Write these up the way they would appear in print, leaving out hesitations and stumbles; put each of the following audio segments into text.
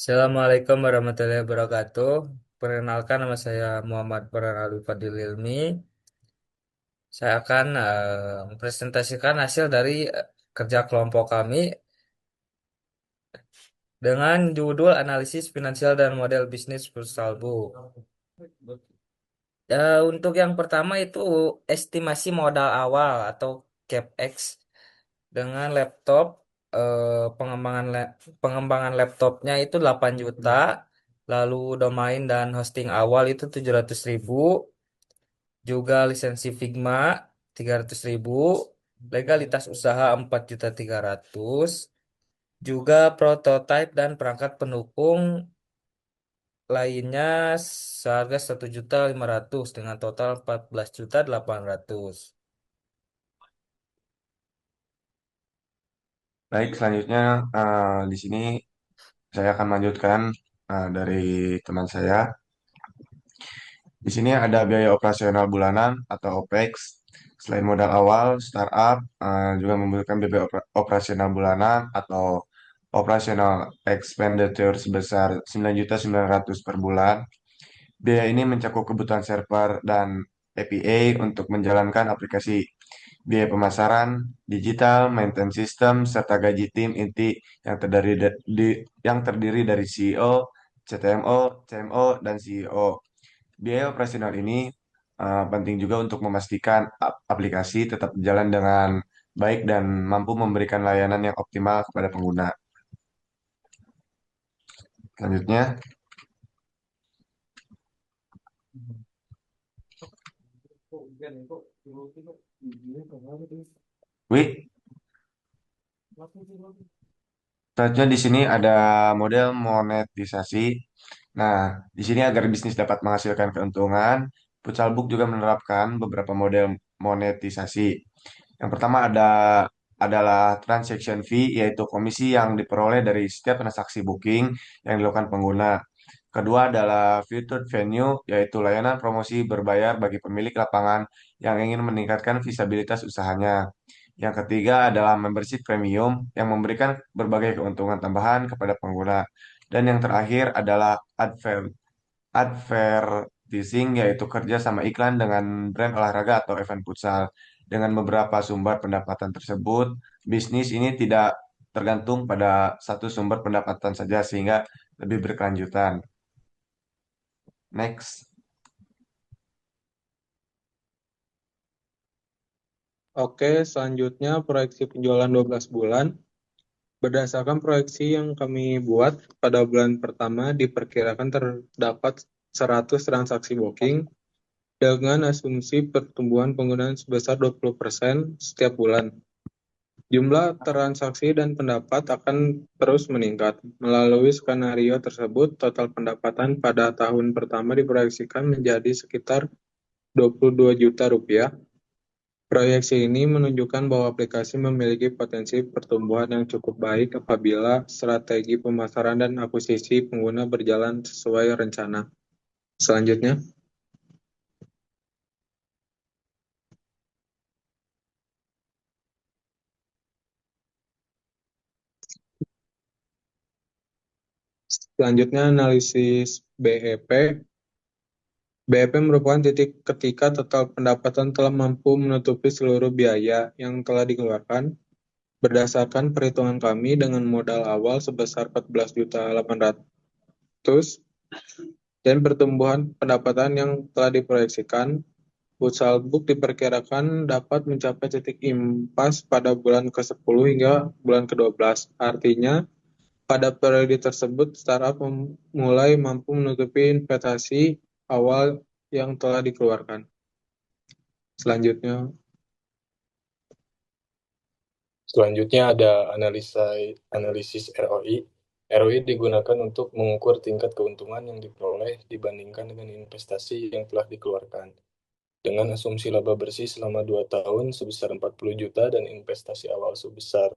Assalamualaikum warahmatullahi wabarakatuh. Perkenalkan nama saya Muhammad Farhan Alwi Fadil Ilmi. Saya akan mempresentasikan hasil dari kerja kelompok kami dengan judul Analisis Finansial dan Model Bisnis Pussalbu. Untuk yang pertama itu estimasi modal awal atau CapEx dengan laptop. Pengembangan laptopnya itu 8 juta, lalu domain dan hosting awal itu 700.000, juga lisensi Figma 300.000, legalitas usaha 4.300.000, juga prototipe dan perangkat pendukung lainnya seharga 1.500.000 dengan total 14.800.000. Baik, selanjutnya di sini saya akan melanjutkan dari teman saya. Di sini ada biaya operasional bulanan atau OPEX. Selain modal awal, startup juga membutuhkan biaya operasional bulanan atau operational expenditure sebesar 9.900.000 per bulan. Biaya ini mencakup kebutuhan server dan APA untuk menjalankan aplikasi, biaya pemasaran, digital, maintenance system, serta gaji tim inti yang terdiri dari CEO, CTMO, CMO, dan CEO. Biaya operasional ini penting juga untuk memastikan aplikasi tetap berjalan dengan baik dan mampu memberikan layanan yang optimal kepada pengguna. Selanjutnya, Wi, selanjutnya di sini ada model monetisasi. Nah, di sini agar bisnis dapat menghasilkan keuntungan, Futsalbook juga menerapkan beberapa model monetisasi. Yang pertama adalah transaction fee, yaitu komisi yang diperoleh dari setiap transaksi booking yang dilakukan pengguna. Kedua adalah featured venue, yaitu layanan promosi berbayar bagi pemilik lapangan yang ingin meningkatkan visibilitas usahanya. Yang ketiga adalah membership premium yang memberikan berbagai keuntungan tambahan kepada pengguna. Dan yang terakhir adalah advertising, yaitu kerja sama iklan dengan brand olahraga atau event futsal. Dengan beberapa sumber pendapatan tersebut, bisnis ini tidak tergantung pada satu sumber pendapatan saja sehingga lebih berkelanjutan. Next. Oke, selanjutnya proyeksi penjualan 12 bulan. Berdasarkan proyeksi yang kami buat, pada bulan pertama diperkirakan terdapat 100 transaksi booking dengan asumsi pertumbuhan penggunaan sebesar 20% setiap bulan. Jumlah transaksi dan pendapat akan terus meningkat. Melalui skenario tersebut, total pendapatan pada tahun pertama diproyeksikan menjadi sekitar 22 juta rupiah. Proyeksi ini menunjukkan bahwa aplikasi memiliki potensi pertumbuhan yang cukup baik apabila strategi pemasaran dan akuisisi pengguna berjalan sesuai rencana. Selanjutnya, analisis BEP. BEP merupakan titik ketika total pendapatan telah mampu menutupi seluruh biaya yang telah dikeluarkan. Berdasarkan perhitungan kami dengan modal awal sebesar 14.800.000 dan pertumbuhan pendapatan yang telah diproyeksikan, Futsalbook diperkirakan dapat mencapai titik impas pada bulan ke-10 hingga bulan ke-12. Artinya, pada periode tersebut, startup mulai mampu menutupi investasi awal yang telah dikeluarkan. Selanjutnya, Selanjutnya ada analisis ROI. ROI digunakan untuk mengukur tingkat keuntungan yang diperoleh dibandingkan dengan investasi yang telah dikeluarkan. Dengan asumsi laba bersih selama 2 tahun sebesar 40 juta dan investasi awal sebesar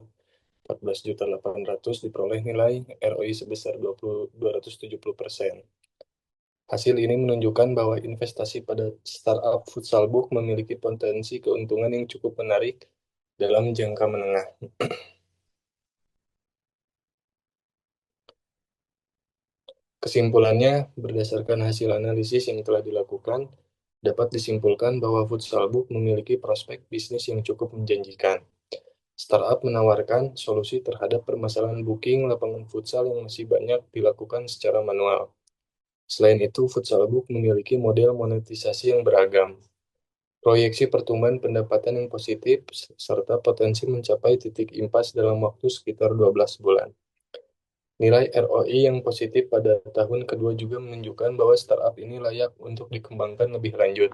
14.800.000 diperoleh nilai ROI sebesar 270%. Hasil ini menunjukkan bahwa investasi pada startup Futsalbook memiliki potensi keuntungan yang cukup menarik dalam jangka menengah. Kesimpulannya, berdasarkan hasil analisis yang telah dilakukan, dapat disimpulkan bahwa Futsal Book memiliki prospek bisnis yang cukup menjanjikan. Startup menawarkan solusi terhadap permasalahan booking lapangan futsal yang masih banyak dilakukan secara manual. Selain itu, Futsal Book memiliki model monetisasi yang beragam, proyeksi pertumbuhan pendapatan yang positif, serta potensi mencapai titik impas dalam waktu sekitar 12 bulan. Nilai ROI yang positif pada tahun kedua juga menunjukkan bahwa startup ini layak untuk dikembangkan lebih lanjut.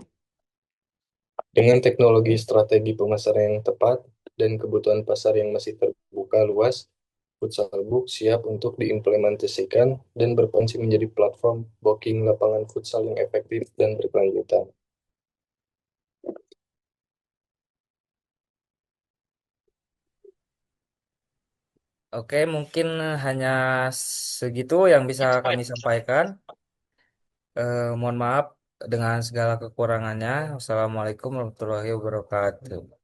Dengan teknologi strategi pemasaran yang tepat dan kebutuhan pasar yang masih terbuka luas, Futsalbook siap untuk diimplementasikan dan berpotensi menjadi platform booking lapangan futsal yang efektif dan berkelanjutan. Oke, mungkin hanya segitu yang bisa kami sampaikan. Mohon maaf dengan segala kekurangannya. Wassalamualaikum warahmatullahi wabarakatuh.